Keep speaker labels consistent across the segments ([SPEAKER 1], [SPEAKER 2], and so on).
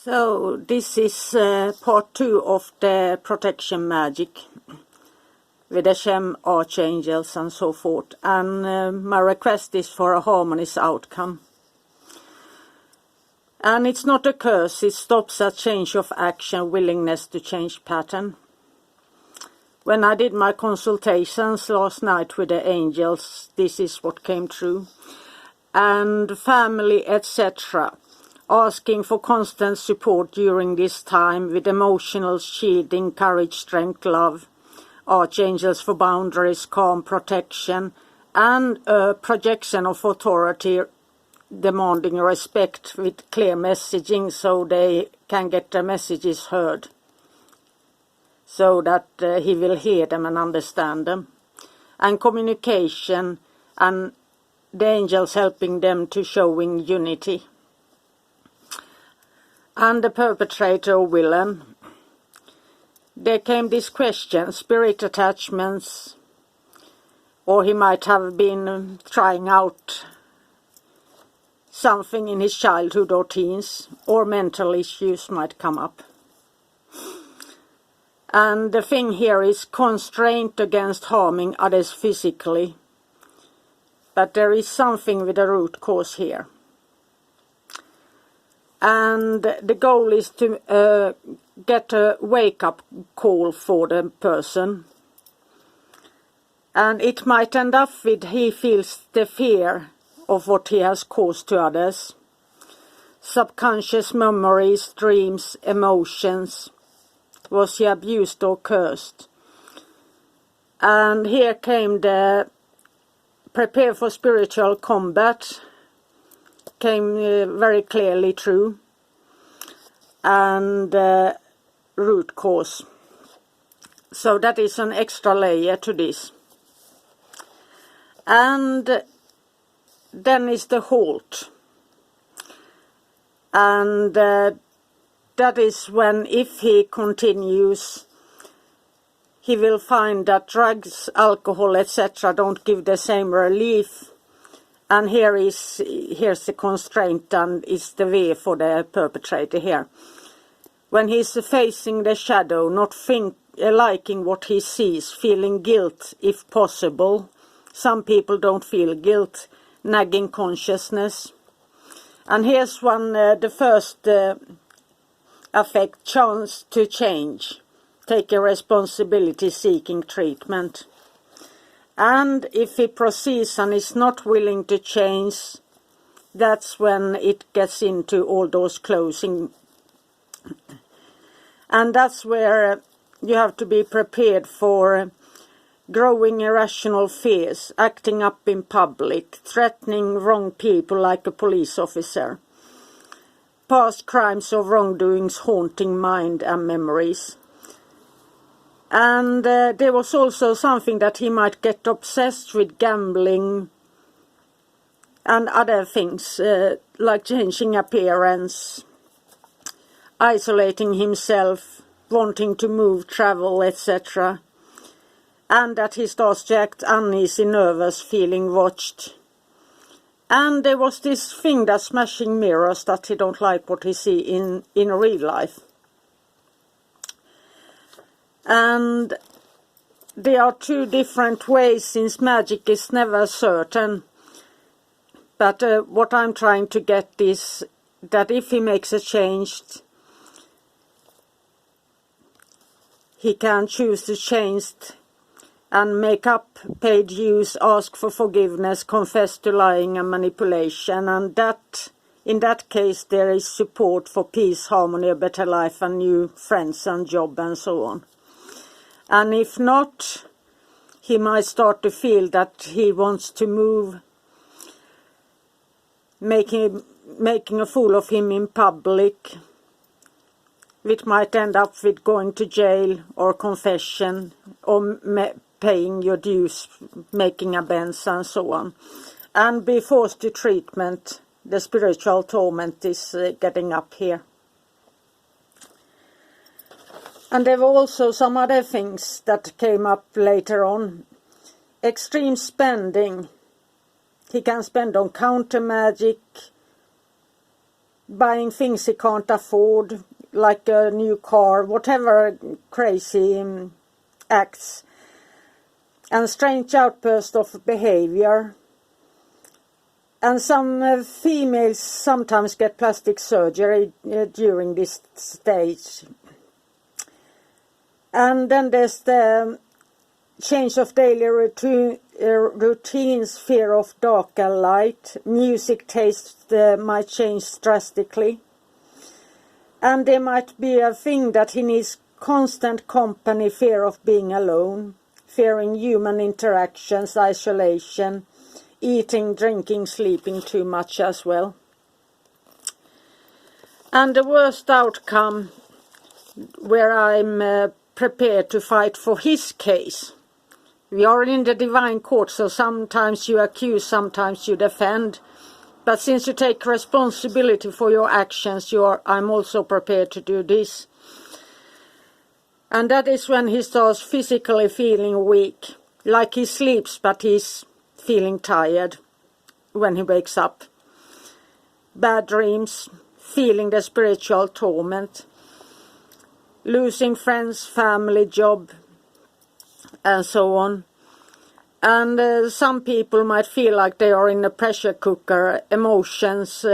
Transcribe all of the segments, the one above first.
[SPEAKER 1] So this is part 2 of the protection magic with the Shem, Archangels and so forth, and my request is for a harmonious outcome. And it's not a curse, it stops a change of action, willingness to change pattern. When I did my consultations last night with the angels, this is what came true. And family, etc., asking for constant support during this time with emotional shielding, courage, strength, love, archangels for boundaries, calm, protection, and a projection of authority demanding respect with clear messaging so they can get their messages heard, so that he will hear them and understand them, and communication, and the angels helping them to showing unity. And the perpetrator or villain, there came this question, spirit attachments, or he might have been trying out something in his childhood or teens, or mental issues might come up. And the thing here is constraint against harming others physically, but there is something with a root cause here. And the goal is to get a wake-up call for the person. And it might end up with he feels the fear of what he has caused to others. Subconscious memories, dreams, emotions. Was he abused or cursed? And here came the prepare for spiritual combat. Came very clearly true, and root cause. So that is an extra layer to this. And then is the halt. And that is when, if he continues, he will find that drugs, alcohol, etc. don't give the same relief. And here's the constraint, and it's the way for the perpetrator here. When he's facing the shadow, not liking what he sees, feeling guilt if possible. Some people don't feel guilt, nagging consciousness. And here's one, the first effect, chance to change. Take a responsibility, seeking treatment. And if he proceeds and is not willing to change, that's when it gets into all those closing. And that's where you have to be prepared for growing irrational fears, acting up in public, threatening wrong people like a police officer, past crimes or wrongdoings haunting mind and memories. And there was also something that he might get obsessed with, gambling and other things, like changing appearance, isolating himself, wanting to move, travel, etc. And that he starts to act uneasy, nervous, feeling watched. And there was this thing that smashing mirrors, that he don't like what he see in real life. And there are two different ways, since magic is never certain. But what I'm trying to get is that if he makes a change, he can choose to change and make up, pay dues, ask for forgiveness, confess to lying and manipulation. And that, in that case, there is support for peace, harmony, a better life and new friends and job and so on. And if not, he might start to feel that he wants to move, making a fool of him in public, which might end up with going to jail or confession or paying your dues, making amends and so on. And be forced to treatment. The spiritual torment is getting up here. And there were also some other things that came up later on. Extreme spending. He can spend on counter magic, buying things he can't afford, like a new car, whatever crazy acts, and strange outbursts of behavior. And some females sometimes get plastic surgery during this stage. And then there's the change of daily routines, fear of darker light, music taste might change drastically. And there might be a thing that he needs constant company, fear of being alone, fearing human interactions, isolation, eating, drinking, sleeping too much as well. And the worst outcome, where I'm prepared to fight for his case. We are in the divine court, so sometimes you accuse, sometimes you defend. But since you take responsibility for your actions, I'm also prepared to do this. And that is when he starts physically feeling weak, like he sleeps but he's feeling tired when he wakes up. Bad dreams, feeling the spiritual torment, losing friends, family, job, and so on. And some people might feel like they are in a pressure cooker. Emotions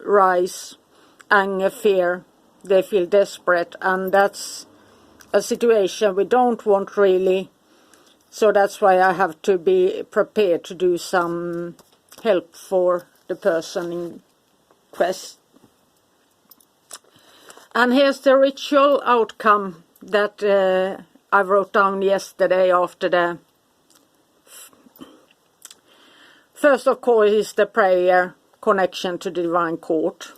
[SPEAKER 1] rise, anger, fear. They feel desperate, and that's a situation we don't want really. So that's why I have to be prepared to do some help for the person in quest. And here's the ritual outcome that I wrote down yesterday after the... First, of course, is the prayer, connection to the divine court.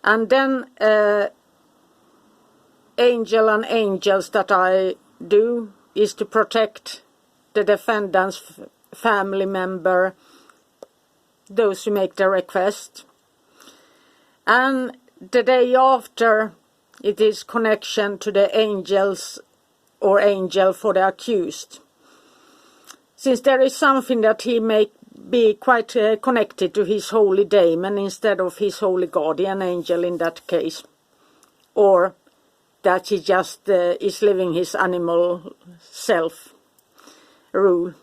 [SPEAKER 1] And then angels that I do is to protect the defendant's family member, those who make the request. And the day after, it is connection to the angels or angel for the accused. Since there is something that he may be quite connected to his holy daemon instead of his holy guardian angel in that case. Or that he just is living his animal self rule.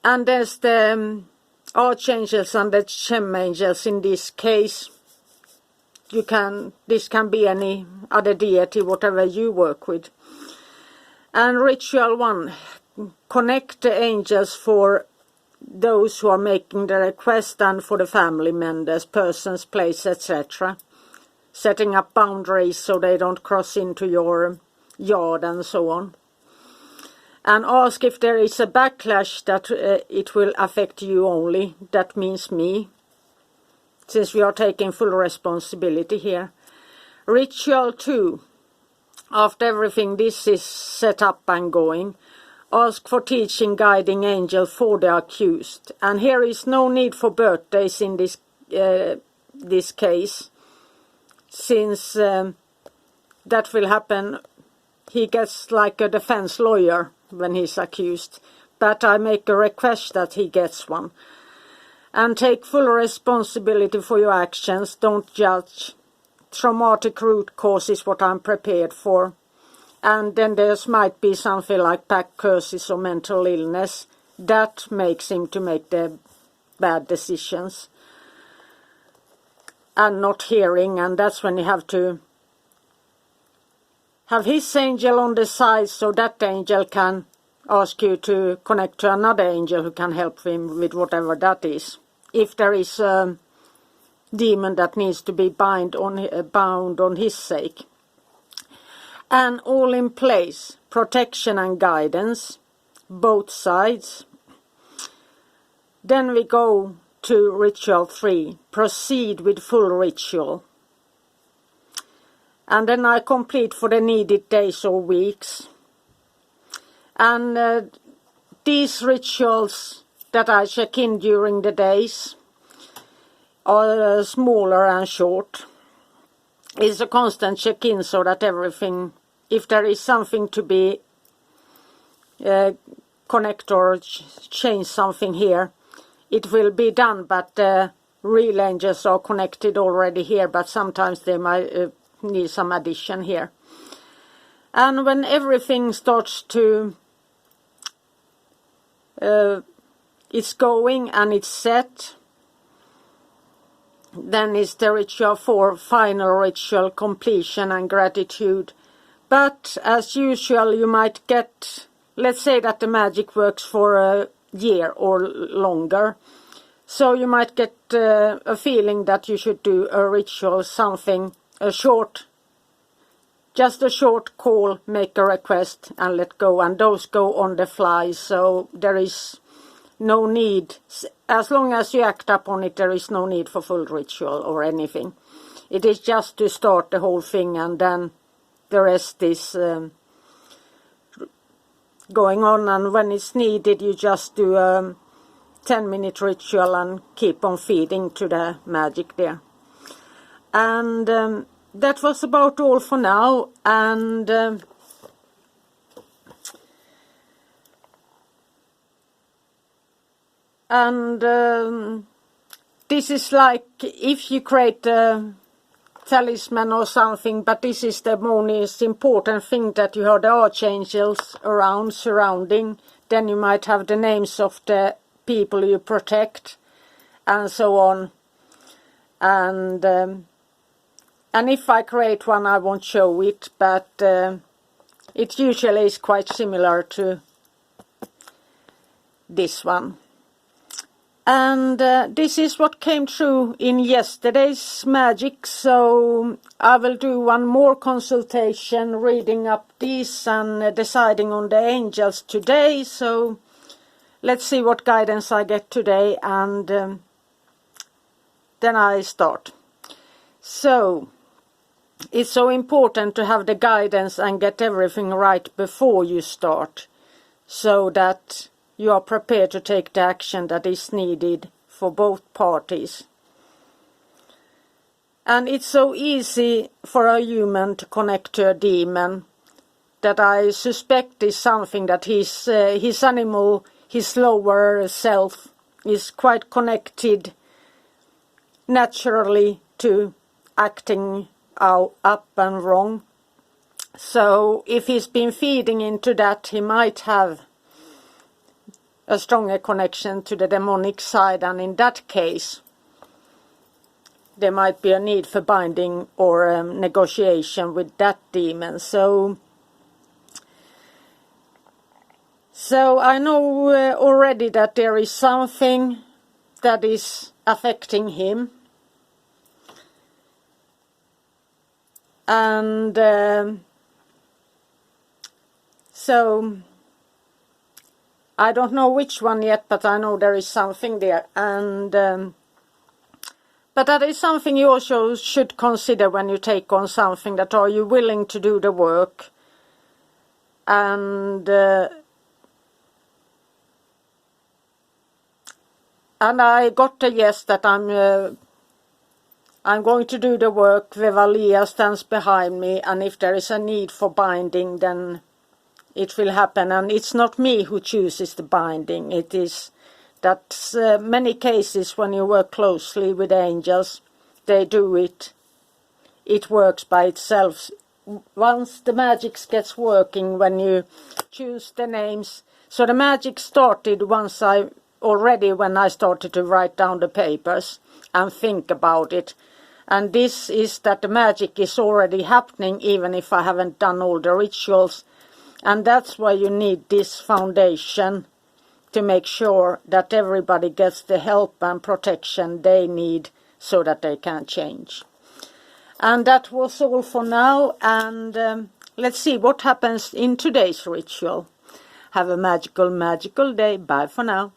[SPEAKER 1] And there's the Archangels and the Shem angels in this case. This can be any other deity, whatever you work with. And ritual 1, connect the angels for those who are making the request and for the family members, persons, place, etc. Setting up boundaries so they don't cross into your yard and so on. And ask if there is a backlash that it will affect you only. That means me, since we are taking full responsibility here. Ritual 2. After everything this is set up and going, ask for teaching, guiding angel for the accused. And here is no need for birthdays in this case, since that will happen. He gets like a defense lawyer when he's accused, but I make a request that he gets one. And take full responsibility for your actions. Don't judge. Traumatic root cause is what I'm prepared for. And then there might be something like pack curses or mental illness. That makes him to make the bad decisions. And not hearing, and that's when you have to have his angel on the side, so that angel can ask you to connect to another angel who can help him with whatever that is. If there is a demon that needs to be bound on his sake. And all in place, protection and guidance, both sides. Then we go to ritual 3, proceed with full ritual. And then I complete for the needed days or weeks. And these rituals that I check in during the days are smaller and short. It's a constant check-in so that everything, if there is something to be connect or change something here, it will be done, but real angels are connected already here, but sometimes they might need some addition here. And when everything starts to it's going and it's set, then it's the ritual for final ritual completion and gratitude. But as usual, you might get, let's say that the magic works for a year or longer, so you might get a feeling that you should do a ritual, something, just a short call, make a request and let go, and those go on the fly, so there is no need, as long as you act upon it, there is no need for full ritual or anything. It is just to start the whole thing, and then the rest is going on, and when it's needed you just do a 10-minute ritual and keep on feeding to the magic there. And that was about all for now, and this is like if you create a talisman or something, but this is the most important thing, that you have the archangels around, surrounding. Then you might have the names of the people you protect and so on. And if I create one, I won't show it, but it usually is quite similar to this one. And this is what came through in yesterday's magic, so I will do one more consultation, reading up these and deciding on the angels today. So let's see what guidance I get today, and then I start. So it's so important to have the guidance and get everything right before you start, so that you are prepared to take the action that is needed for both parties. And it's so easy for a human to connect to a demon, that I suspect is something that his animal, his lower self, is quite connected naturally to acting out up and wrong. So if he's been feeding into that, he might have a stronger connection to the demonic side, and in that case there might be a need for binding or negotiation with that demon. So I know already that there is something that is affecting him, and so I don't know which one yet, but I know there is something there, and but that is something you also should consider when you take on something, that are you willing to do the work, and I got a yes that I'm going to do the work. Vevalia stands behind me, and if there is a need for binding, then it will happen. And it's not me who chooses the binding. It is that many cases when you work closely with angels, they do it. It works by itself. Once the magic gets working, when you choose the names. So the magic started when I started to write down the papers and think about it. And this is that the magic is already happening, even if I haven't done all the rituals. And that's why you need this foundation, to make sure that everybody gets the help and protection they need, so that they can change. And that was all for now, and let's see what happens in today's ritual. Have a magical day. Bye for now.